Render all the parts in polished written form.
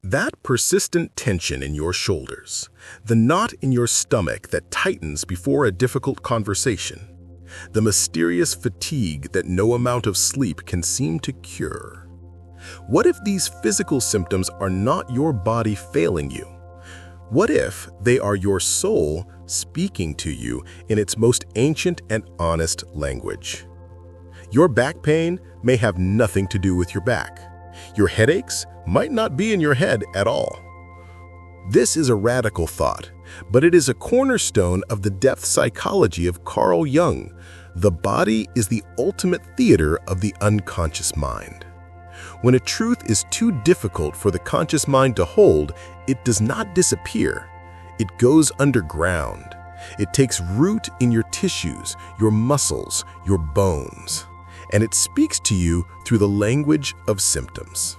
That persistent tension in your shoulders, the knot in your stomach that tightens before a difficult conversation, the mysterious fatigue that no amount of sleep can seem to cure. What if these physical symptoms are not your body failing you? What if they are your soul speaking to you in its most ancient and honest language? Your back pain may have nothing to do with your back. Your headaches might not be in your head at all. This is a radical thought, but it is a cornerstone of the depth psychology of Carl Jung. The body is the ultimate theater of the unconscious mind. When a truth is too difficult for the conscious mind to hold, it does not disappear. It goes underground. It takes root in your tissues, your muscles, your bones, and it speaks to you through the language of symptoms.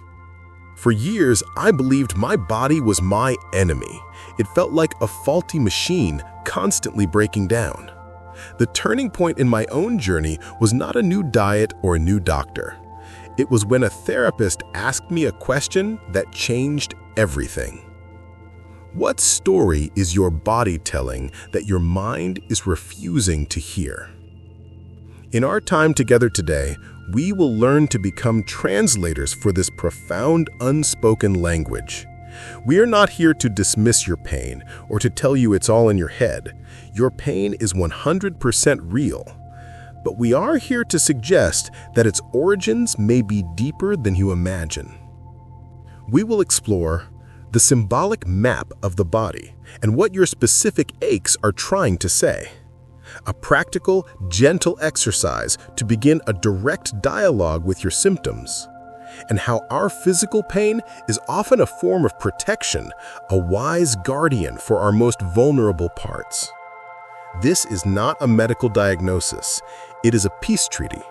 For years, I believed my body was my enemy. It felt like a faulty machine constantly breaking down. The turning point in my own journey was not a new diet or a new doctor. It was when a therapist asked me a question that changed everything. What story is your body telling that your mind is refusing to hear? In our time together today, we will learn to become translators for this profound unspoken language. We are not here to dismiss your pain or to tell you it's all in your head. Your pain is 100% real. But we are here to suggest that its origins may be deeper than you imagine. We will explore the symbolic map of the body and what your specific aches are trying to say. A practical, gentle exercise to begin a direct dialogue with your symptoms, and how our physical pain is often a form of protection, a wise guardian for our most vulnerable parts. This is not a medical diagnosis. It is a peace treaty,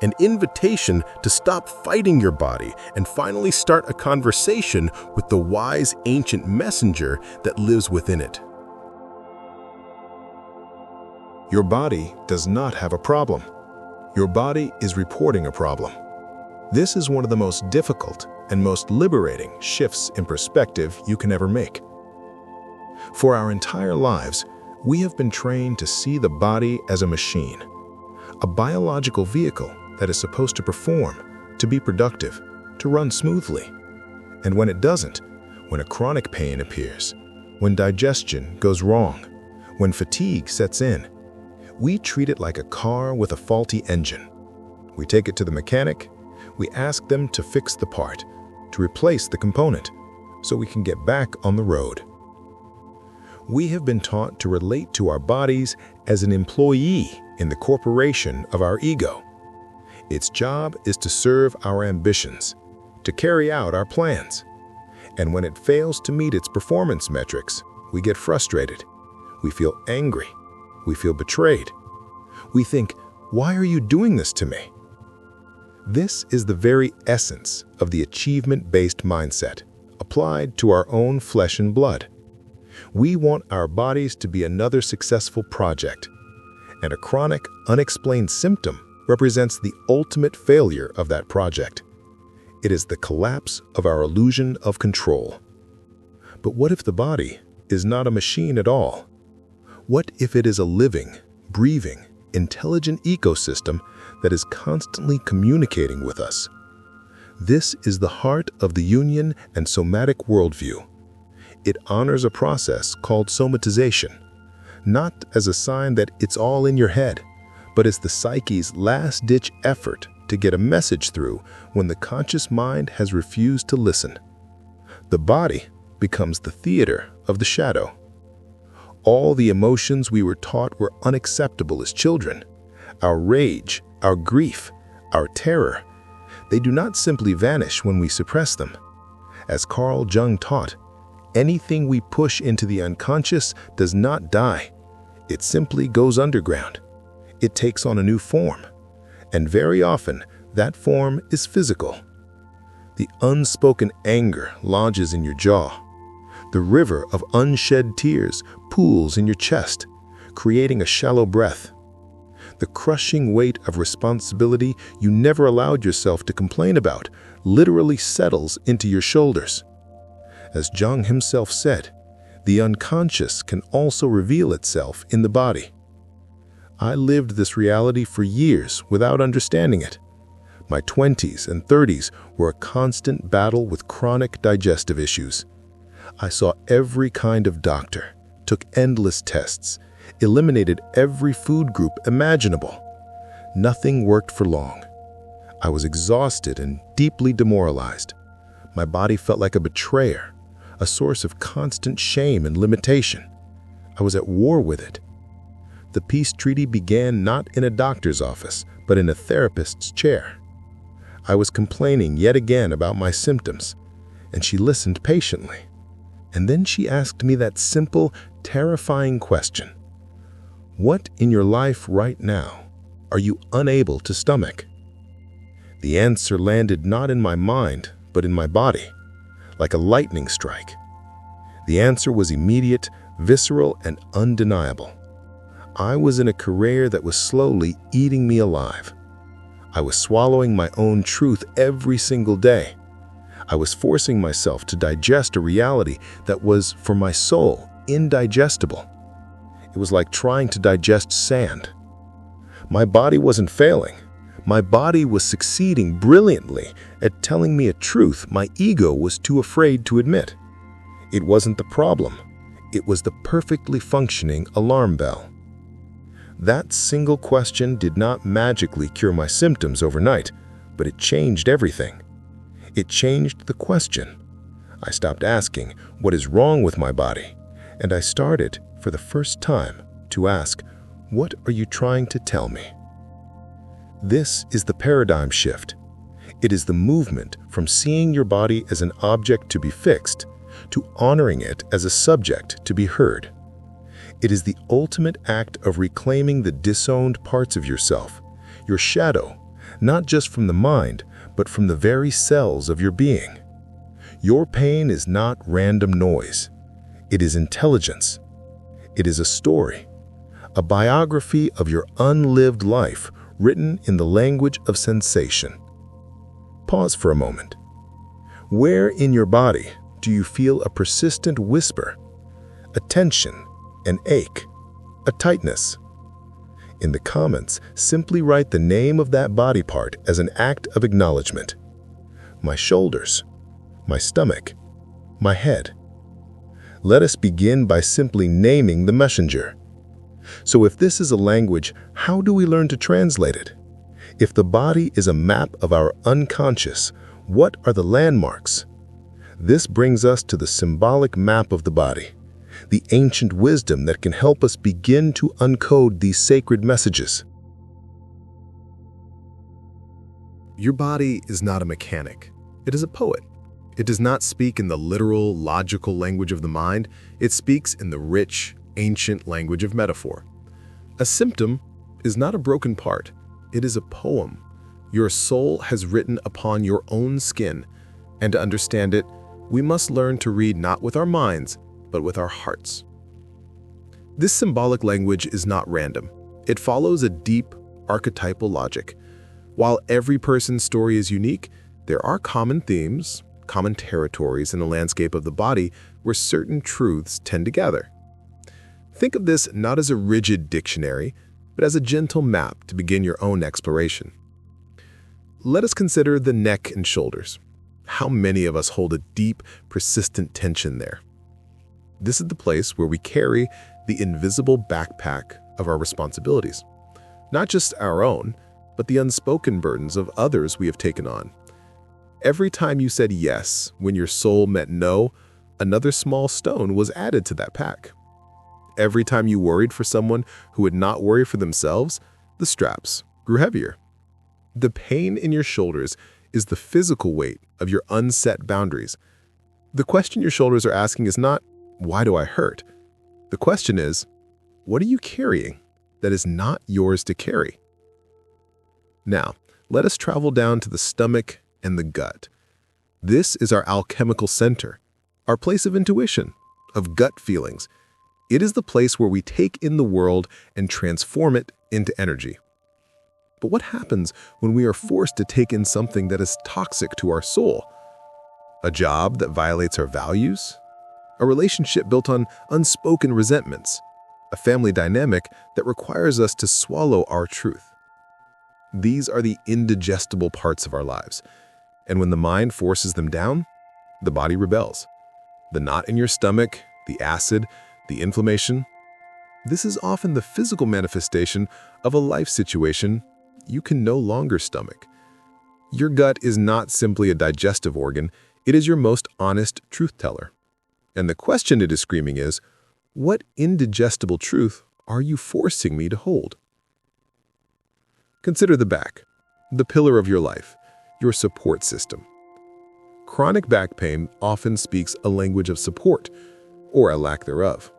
an invitation to stop fighting your body and finally start a conversation with the wise ancient messenger that lives within it. Your body does not have a problem. Your body is reporting a problem. This is one of the most difficult and most liberating shifts in perspective you can ever make. For our entire lives, we have been trained to see the body as a machine, a biological vehicle that is supposed to perform, to be productive, to run smoothly. And when it doesn't, when a chronic pain appears, when digestion goes wrong, when fatigue sets in, we treat it like a car with a faulty engine. We take it to the mechanic, we ask them to fix the part, to replace the component, so we can get back on the road. We have been taught to relate to our bodies as an employee in the corporation of our ego. Its job is to serve our ambitions, to carry out our plans. And when it fails to meet its performance metrics, we get frustrated. We feel angry. We feel betrayed. We think, why are you doing this to me? This is the very essence of the achievement-based mindset, applied to our own flesh and blood. We want our bodies to be another successful project, and a chronic, unexplained symptom represents the ultimate failure of that project. It is the collapse of our illusion of control. But what if the body is not a machine at all? What if it is a living, breathing, intelligent ecosystem that is constantly communicating with us? This is the heart of the Jungian and somatic worldview. It honors a process called somatization, not as a sign that it's all in your head, but as the psyche's last-ditch effort to get a message through when the conscious mind has refused to listen. The body becomes the theater of the shadow. All the emotions we were taught were unacceptable as children, our rage, our grief, our terror, they do not simply vanish when we suppress them. As Carl Jung taught, anything we push into the unconscious does not die. It simply goes underground. It takes on a new form, and very often that form is physical. The unspoken anger lodges in your jaw. The river of unshed tears pools in your chest, creating a shallow breath. The crushing weight of responsibility you never allowed yourself to complain about literally settles into your shoulders. As Jung himself said, the unconscious can also reveal itself in the body. I lived this reality for years without understanding it. My 20s and 30s were a constant battle with chronic digestive issues. I saw every kind of doctor, took endless tests, eliminated every food group imaginable. Nothing worked for long. I was exhausted and deeply demoralized. My body felt like a betrayer, a source of constant shame and limitation. I was at war with it. The peace treaty began not in a doctor's office, but in a therapist's chair. I was complaining yet again about my symptoms, and she listened patiently. And then she asked me that simple, terrifying question. What in your life right now are you unable to stomach? The answer landed not in my mind, but in my body, like a lightning strike. The answer was immediate, visceral, and undeniable. I was in a career that was slowly eating me alive. I was swallowing my own truth every single day. I was forcing myself to digest a reality that was, for my soul, indigestible. It was like trying to digest sand. My body wasn't failing. My body was succeeding brilliantly at telling me a truth my ego was too afraid to admit. It wasn't the problem. It was the perfectly functioning alarm bell. That single question did not magically cure my symptoms overnight, but it changed everything. It changed the question. I stopped asking, what is wrong with my body? And I started, for the first time, to ask, what are you trying to tell me? This is the paradigm shift. It is the movement from seeing your body as an object to be fixed to honoring it as a subject to be heard. It is the ultimate act of reclaiming the disowned parts of yourself, your shadow, not just from the mind, but from the very cells of your being. Your pain is not random noise. It is intelligence. It is a story, a biography of your unlived life written in the language of sensation. Pause for a moment. Where in your body do you feel a persistent whisper, a tension, an ache, a tightness? In the comments, simply write the name of that body part as an act of acknowledgement. My shoulders, my stomach, my head. Let us begin by simply naming the messenger. So if this is a language, how do we learn to translate it? If the body is a map of our unconscious, what are the landmarks? This brings us to the symbolic map of the body, the ancient wisdom that can help us begin to uncode these sacred messages. Your body is not a mechanic. It is a poet. It does not speak in the literal, logical language of the mind. It speaks in the rich, ancient language of metaphor. A symptom is not a broken part. It is a poem your soul has written upon your own skin. And to understand it, we must learn to read not with our minds, but with our hearts. This symbolic language is not random. It follows a deep, archetypal logic. While every person's story is unique, there are common themes, common territories in the landscape of the body where certain truths tend to gather. Think of this not as a rigid dictionary, but as a gentle map to begin your own exploration. Let us consider the neck and shoulders. How many of us hold a deep, persistent tension there? This is the place where we carry the invisible backpack of our responsibilities. Not just our own, but the unspoken burdens of others we have taken on. Every time you said yes when your soul meant no, another small stone was added to that pack. Every time you worried for someone who would not worry for themselves, the straps grew heavier. The pain in your shoulders is the physical weight of your unset boundaries. The question your shoulders are asking is not, why do I hurt? The question is, what are you carrying that is not yours to carry? Now, let us travel down to the stomach and the gut. This is our alchemical center, our place of intuition, of gut feelings. It is the place where we take in the world and transform it into energy. But what happens when we are forced to take in something that is toxic to our soul? A job that violates our values? A relationship built on unspoken resentments? A family dynamic that requires us to swallow our truth? These are the indigestible parts of our lives, and when the mind forces them down, the body rebels. The knot in your stomach, the acid, the inflammation. This is often the physical manifestation of a life situation you can no longer stomach. Your gut is not simply a digestive organ, it is your most honest truth teller. And the question it is screaming is, what indigestible truth are you forcing me to hold? Consider the back, the pillar of your life, your support system. Chronic back pain often speaks a language of support, or a lack thereof.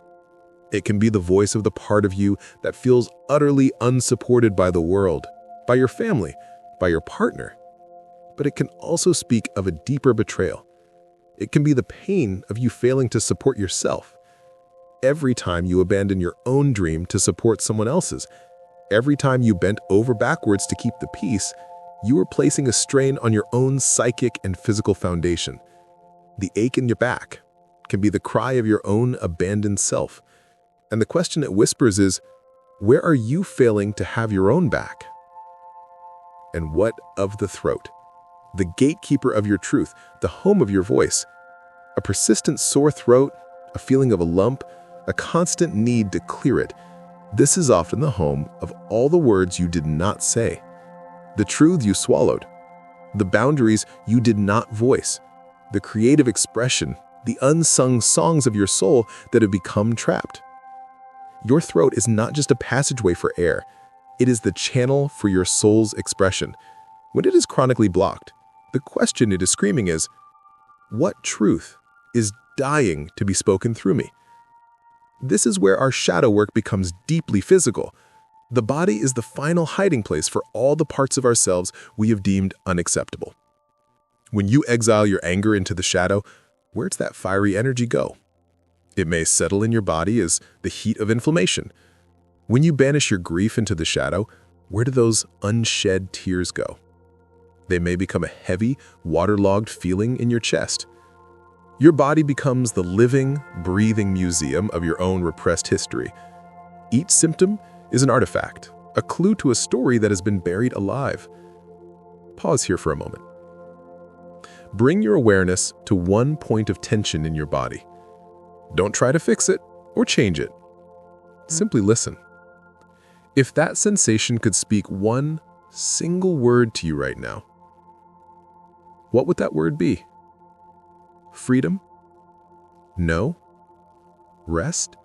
It can be the voice of the part of you that feels utterly unsupported by the world, by your family, by your partner. But it can also speak of a deeper betrayal. It can be the pain of you failing to support yourself. Every time you abandon your own dream to support someone else's, every time you bent over backwards to keep the peace, you are placing a strain on your own psychic and physical foundation. The ache in your back can be the cry of your own abandoned self. And the question it whispers is, where are you failing to have your own back? And what of the throat? The gatekeeper of your truth, the home of your voice. A persistent sore throat, a feeling of a lump, a constant need to clear it. This is often the home of all the words you did not say, the truths you swallowed, the boundaries you did not voice, the creative expression, the unsung songs of your soul that have become trapped. Your throat is not just a passageway for air, it is the channel for your soul's expression. When it is chronically blocked, the question it is screaming is, what truth is dying to be spoken through me? This is where our shadow work becomes deeply physical. The body is the final hiding place for all the parts of ourselves we have deemed unacceptable. When you exile your anger into the shadow, where does that fiery energy go? It may settle in your body as the heat of inflammation. When you banish your grief into the shadow, where do those unshed tears go? They may become a heavy, waterlogged feeling in your chest. Your body becomes the living, breathing museum of your own repressed history. Each symptom is an artifact, a clue to a story that has been buried alive. Pause here for a moment. Bring your awareness to one point of tension in your body. Don't try to fix it or change it. Simply listen. If that sensation could speak one single word to you right now, what would that word be? Freedom? No? Rest?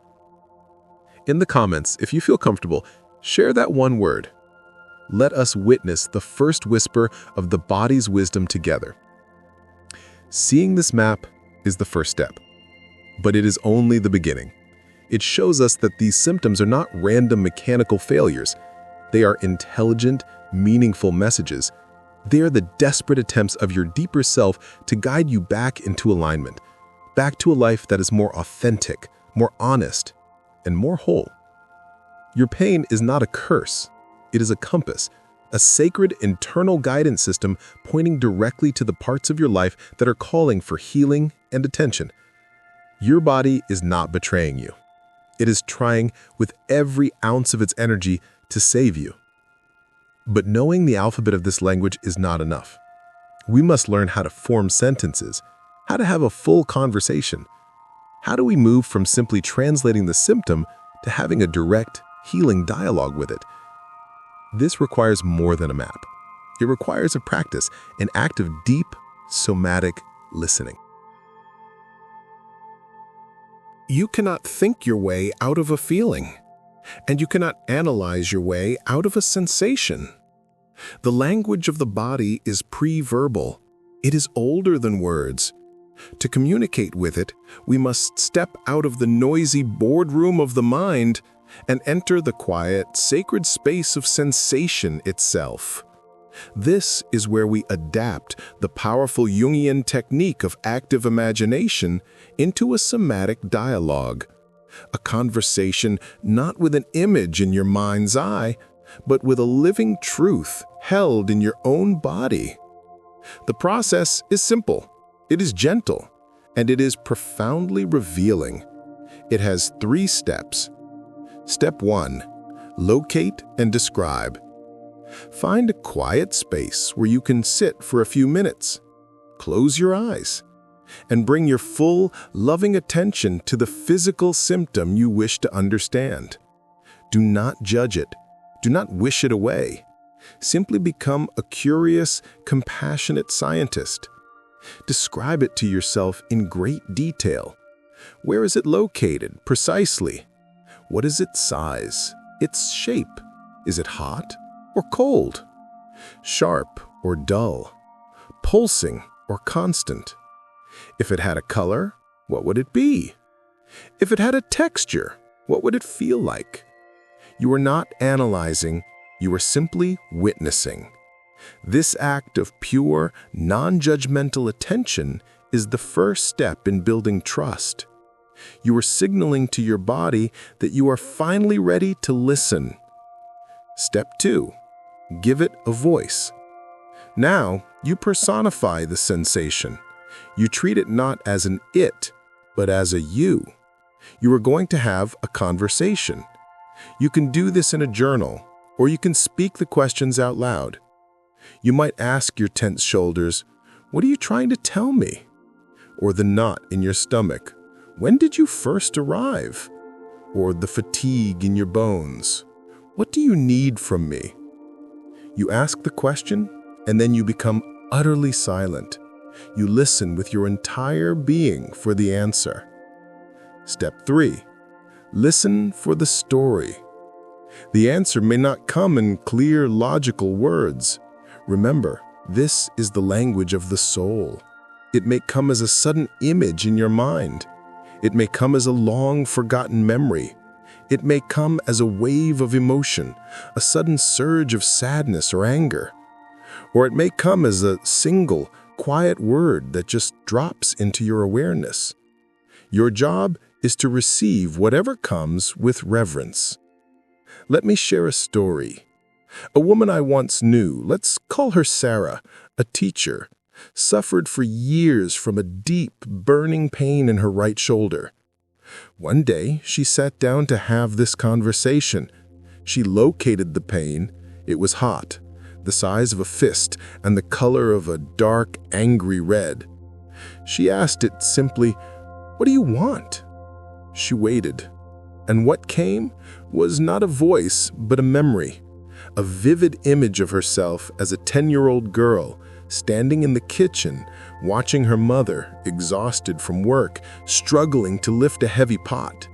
In the comments, if you feel comfortable, share that one word. Let us witness the first whisper of the body's wisdom together. Seeing this map is the first step, but it is only the beginning. It shows us that these symptoms are not random mechanical failures. They are intelligent, meaningful messages. They are the desperate attempts of your deeper self to guide you back into alignment, back to a life that is more authentic, more honest, and more whole. Your pain is not a curse. It is a compass, a sacred internal guidance system pointing directly to the parts of your life that are calling for healing and attention. Your body is not betraying you. It is trying with every ounce of its energy to save you. But knowing the alphabet of this language is not enough. We must learn how to form sentences, how to have a full conversation. How do we move from simply translating the symptom to having a direct, healing dialogue with it? This requires more than a map. It requires a practice, an act of deep, somatic listening. You cannot think your way out of a feeling, and you cannot analyze your way out of a sensation. The language of the body is pre-verbal. It is older than words. To communicate with it, we must step out of the noisy boardroom of the mind and enter the quiet, sacred space of sensation itself. This is where we adapt the powerful Jungian technique of active imagination into a somatic dialogue, a conversation not with an image in your mind's eye, but with a living truth held in your own body. The process is simple. It is gentle, and it is profoundly revealing. It has 3 steps. Step 1. Locate and describe. Find a quiet space where you can sit for a few minutes. Close your eyes and bring your full, loving attention to the physical symptom you wish to understand. Do not judge it. Do not wish it away. Simply become a curious, compassionate scientist. Describe it to yourself in great detail. Where is it located, precisely? What is its size, its shape? Is it hot or cold? Sharp or dull? Pulsing or constant? If it had a color, what would it be? If it had a texture, what would it feel like? You are not analyzing, you are simply witnessing. This act of pure, non-judgmental attention is the first step in building trust. You are signaling to your body that you are finally ready to listen. Step 2. Give it a voice. Now, you personify the sensation. You treat it not as an it, but as a you. You are going to have a conversation. You can do this in a journal, or you can speak the questions out loud. You might ask your tense shoulders, "What are you trying to tell me?" Or the knot in your stomach, "When did you first arrive?" Or the fatigue in your bones, "What do you need from me?" You ask the question, and then you become utterly silent. You listen with your entire being for the answer. Step 3. Listen for the story. The answer may not come in clear, logical words. Remember, this is the language of the soul. It may come as a sudden image in your mind. It may come as a long-forgotten memory. It may come as a wave of emotion, a sudden surge of sadness or anger. Or it may come as a single, quiet word that just drops into your awareness. Your job is to receive whatever comes with reverence. Let me share a story. A woman I once knew, let's call her Sarah, a teacher, suffered for years from a deep, burning pain in her right shoulder. One day, she sat down to have this conversation. She located the pain. It was hot, the size of a fist, and the color of a dark, angry red. She asked it simply, "What do you want?" She waited, and what came was not a voice, but a memory, a vivid image of herself as a 10-year-old girl standing in the kitchen, watching her mother, exhausted from work, struggling to lift a heavy pot.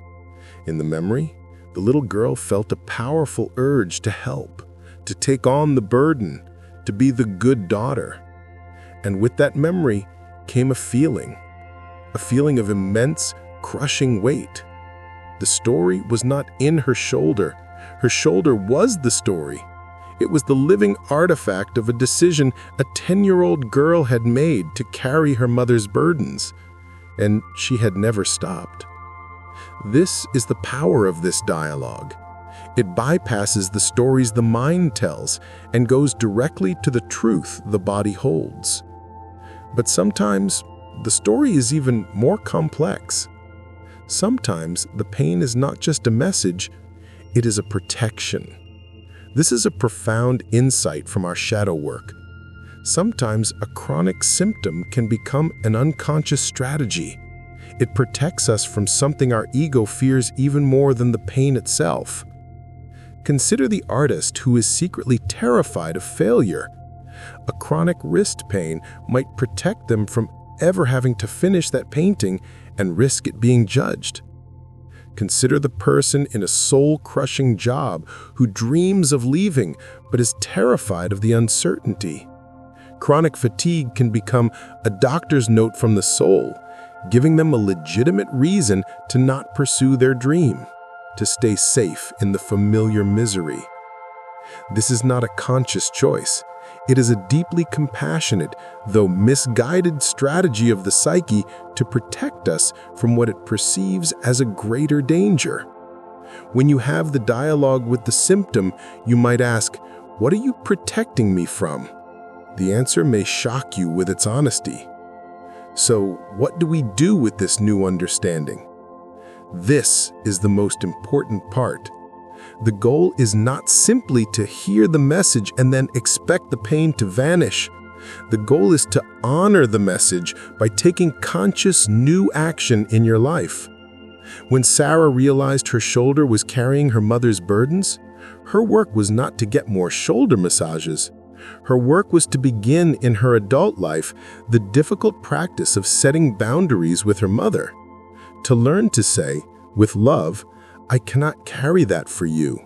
In the memory, the little girl felt a powerful urge to help, to take on the burden, to be the good daughter. And with that memory came a feeling of immense, crushing weight. The story was not in her shoulder. Her shoulder was the story. It was the living artifact of a decision a 10-year-old girl had made to carry her mother's burdens, and she had never stopped. This is the power of this dialogue. It bypasses the stories the mind tells and goes directly to the truth the body holds. But sometimes, the story is even more complex. Sometimes, the pain is not just a message, it is a protection. This is a profound insight from our shadow work. Sometimes a chronic symptom can become an unconscious strategy. It protects us from something our ego fears even more than the pain itself. Consider the artist who is secretly terrified of failure. A chronic wrist pain might protect them from ever having to finish that painting and risk it being judged. Consider the person in a soul-crushing job who dreams of leaving but is terrified of the uncertainty. Chronic fatigue can become a doctor's note from the soul, giving them a legitimate reason to not pursue their dream, to stay safe in the familiar misery. This is not a conscious choice. It is a deeply compassionate, though misguided strategy of the psyche to protect us from what it perceives as a greater danger. When you have the dialogue with the symptom, you might ask, "What are you protecting me from?" The answer may shock you with its honesty. So, what do we do with this new understanding? This is the most important part. The goal is not simply to hear the message and then expect the pain to vanish. The goal is to honor the message by taking conscious new action in your life. When Sarah realized her shoulder was carrying her mother's burdens, her work was not to get more shoulder massages. Her work was to begin in her adult life the difficult practice of setting boundaries with her mother. To learn to say, with love, I cannot carry that for you.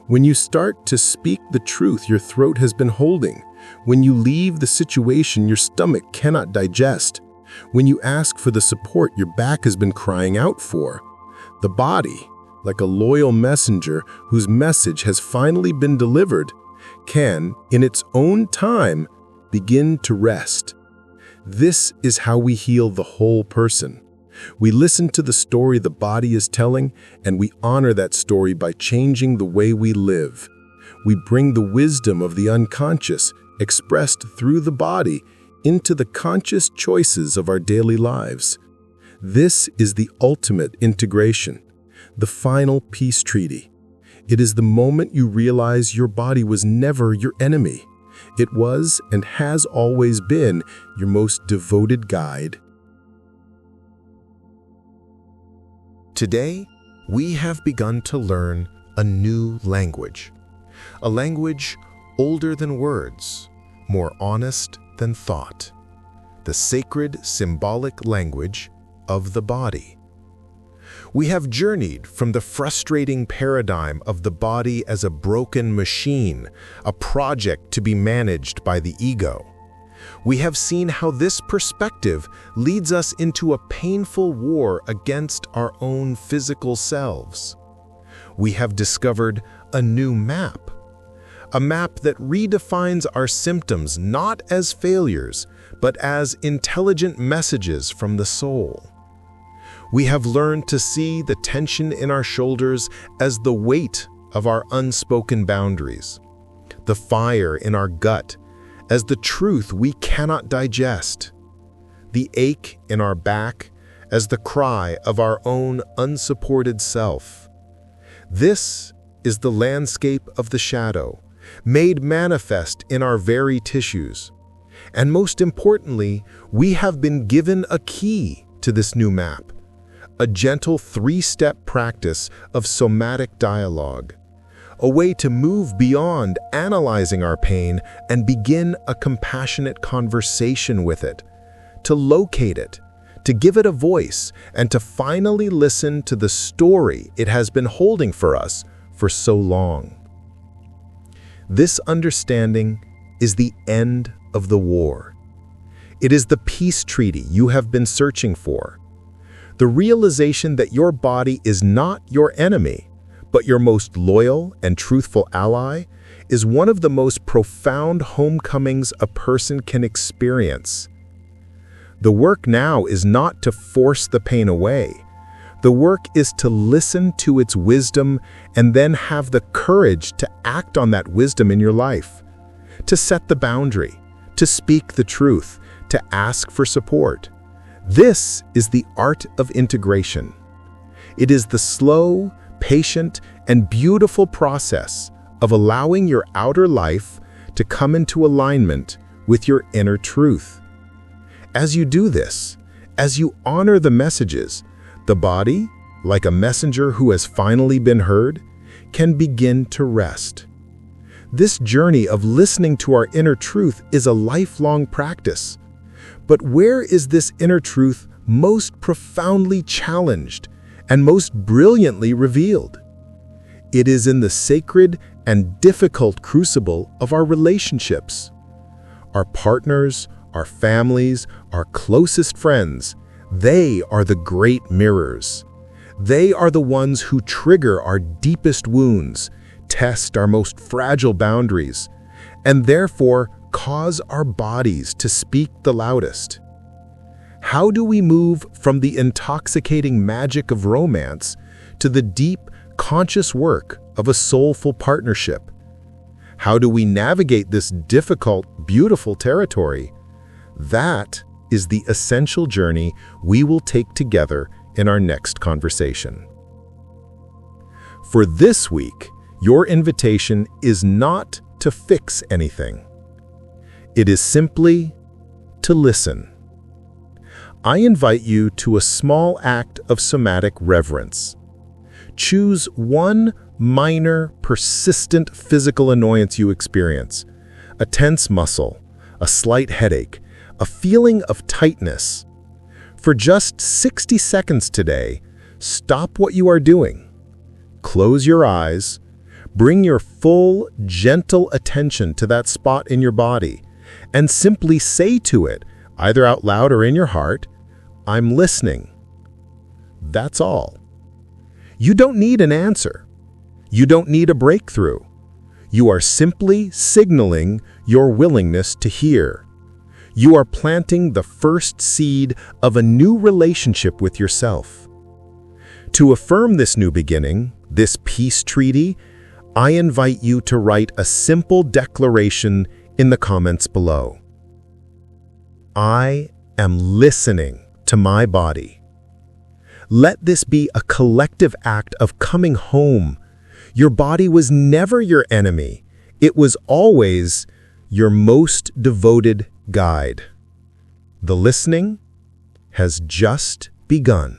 When you start to speak the truth your throat has been holding, when you leave the situation your stomach cannot digest, when you ask for the support your back has been crying out for, the body, like a loyal messenger whose message has finally been delivered, can, in its own time, begin to rest. This is how we heal the whole person. We listen to the story the body is telling, and we honor that story by changing the way we live. We bring the wisdom of the unconscious, expressed through the body, into the conscious choices of our daily lives. This is the ultimate integration, the final peace treaty. It is the moment you realize your body was never your enemy. It was and has always been your most devoted guide. Today, we have begun to learn a new language. A language older than words, more honest than thought. The sacred, symbolic language of the body. We have journeyed from the frustrating paradigm of the body as a broken machine, a project to be managed by the ego. We have seen how this perspective leads us into a painful war against our own physical selves. We have discovered a new map. A map that redefines our symptoms not as failures, but as intelligent messages from the soul. We have learned to see the tension in our shoulders as the weight of our unspoken boundaries, the fire in our gut as the truth we cannot digest, the ache in our back as the cry of our own unsupported self. This is the landscape of the shadow, made manifest in our very tissues. And most importantly, we have been given a key to this new map, a gentle three-step practice of somatic dialogue, a way to move beyond analyzing our pain and begin a compassionate conversation with it, to locate it, to give it a voice, and to finally listen to the story it has been holding for us for so long. This understanding is the end of the war. It is the peace treaty you have been searching for. The realization that your body is not your enemy, but your most loyal and truthful ally, is one of the most profound homecomings a person can experience. The work now is not to force the pain away. The work is to listen to its wisdom and then have the courage to act on that wisdom in your life, to set the boundary, to speak the truth, to ask for support. This is the art of integration. It is the slow, patient, and beautiful process of allowing your outer life to come into alignment with your inner truth. As you do this, as you honor the messages, the body, like a messenger who has finally been heard, can begin to rest. This journey of listening to our inner truth is a lifelong practice. But where is this inner truth most profoundly challenged and most brilliantly revealed? It is in the sacred and difficult crucible of our relationships. Our partners, our families, our closest friends, they are the great mirrors. They are the ones who trigger our deepest wounds, test our most fragile boundaries, and therefore cause our bodies to speak the loudest. How do we move from the intoxicating magic of romance to the deep, conscious work of a soulful partnership? How do we navigate this difficult, beautiful territory? That is the essential journey we will take together in our next conversation. For this week, your invitation is not to fix anything. It is simply to listen. I invite you to a small act of somatic reverence. Choose one minor, persistent physical annoyance you experience, a tense muscle, a slight headache, a feeling of tightness. For just 60 seconds today, stop what you are doing. Close your eyes, bring your full, gentle attention to that spot in your body, and simply say to it, either out loud or in your heart, "I'm listening." That's all. You don't need an answer. You don't need a breakthrough. You are simply signaling your willingness to hear. You are planting the first seed of a new relationship with yourself. To affirm this new beginning, this peace treaty, I invite you to write a simple declaration in the comments below. I am listening to my body. Let this be a collective act of coming home. Your body was never your enemy. It was always your most devoted guide. The listening has just begun.